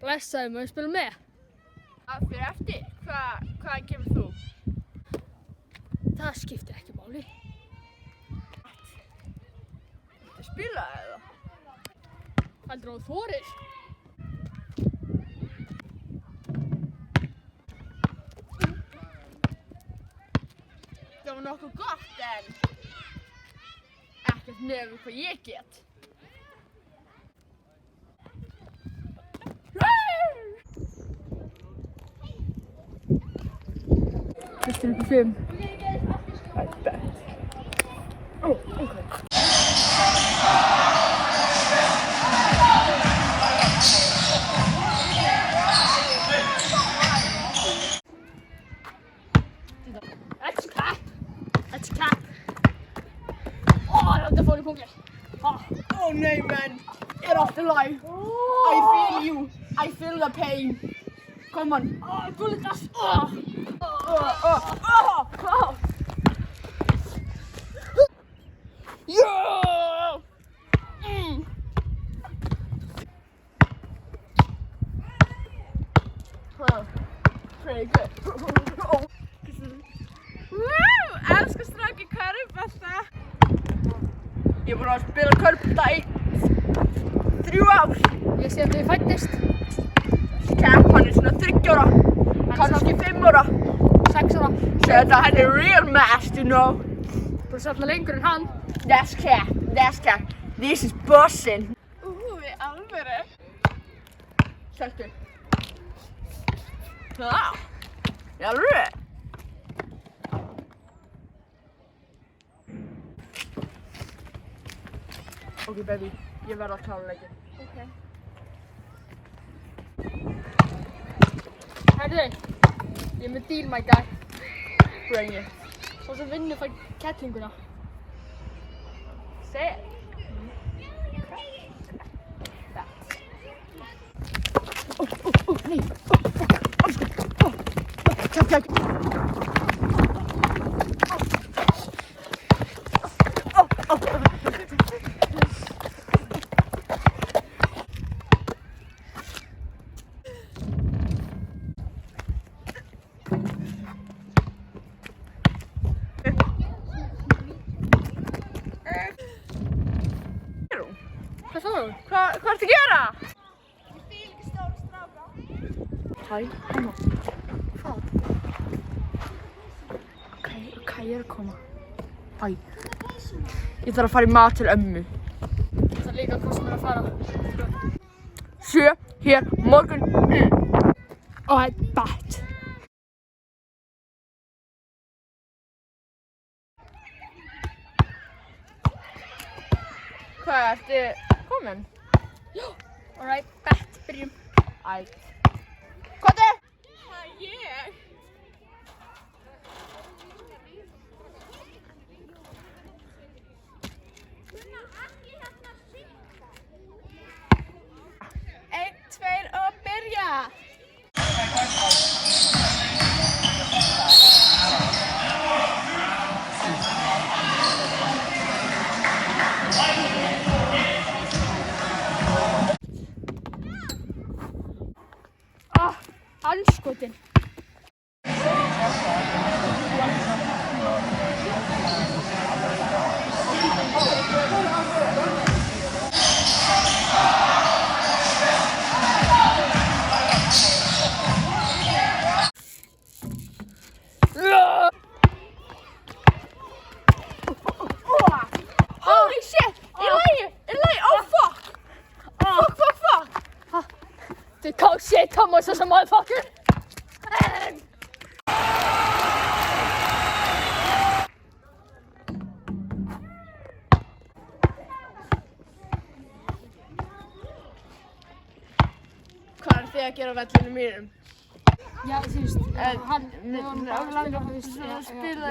Blessaði maður spila með. Það fyrir eftir. Hvaðan kemur þú? Það skiptir ekki máli. Þú spilaði það? Heldur þú þorir? Það var nokkuð gott en ekkert nefn hvað ég get. 5. I bet. Oh, okay. That's cap. Det får du punkter. Oh no man, get off the line. I feel you. I feel the pain. Come on. Bullet dash. Yeah! Well, pretty good. Wow, älskar strákar körfubolta. Ég er búin að spila körfubolta í 3 ár. Ég sé að þið fæddist. Kepp, hann er svona 3 ára, kannski 5 ára. 6 ára. Þetta hann er real master, you know. Þú ert alltaf lengur en hann. That's cap, that's cap. This is bussin'. Í alvöru. Sæltu. Það? Í alvöru? Ok, baby, ég verð að klára leikinn. Ok. Herðu, ég er með deal, my guy. Bring it. Svo sem vinnur fær kettlinguna. Say it. Nei. Kijk. Hvað svo? Hvað ertu að gera? Ég fíl ekki stóra stráka. Hæ, koma. Hvað? Ok, ég er að koma. Hæ. Ég þarf að fara í mat til ömmu. Það er líka hvað sem er að fara. 7 hér morgun. Oh, I bet. Hvað ertu komin? Já. Alright, bet. Byrjum. Æ. Hvað er? Það er ég. Einn, tveir og byrja. Andskotin. Holy shit! Í lagi! Oh fuck! Fuck! Dude, cold shit, come on, some motherfucker. Hvað er þið að gera á vellinu mínum? Já, þú veist, hann, Spila,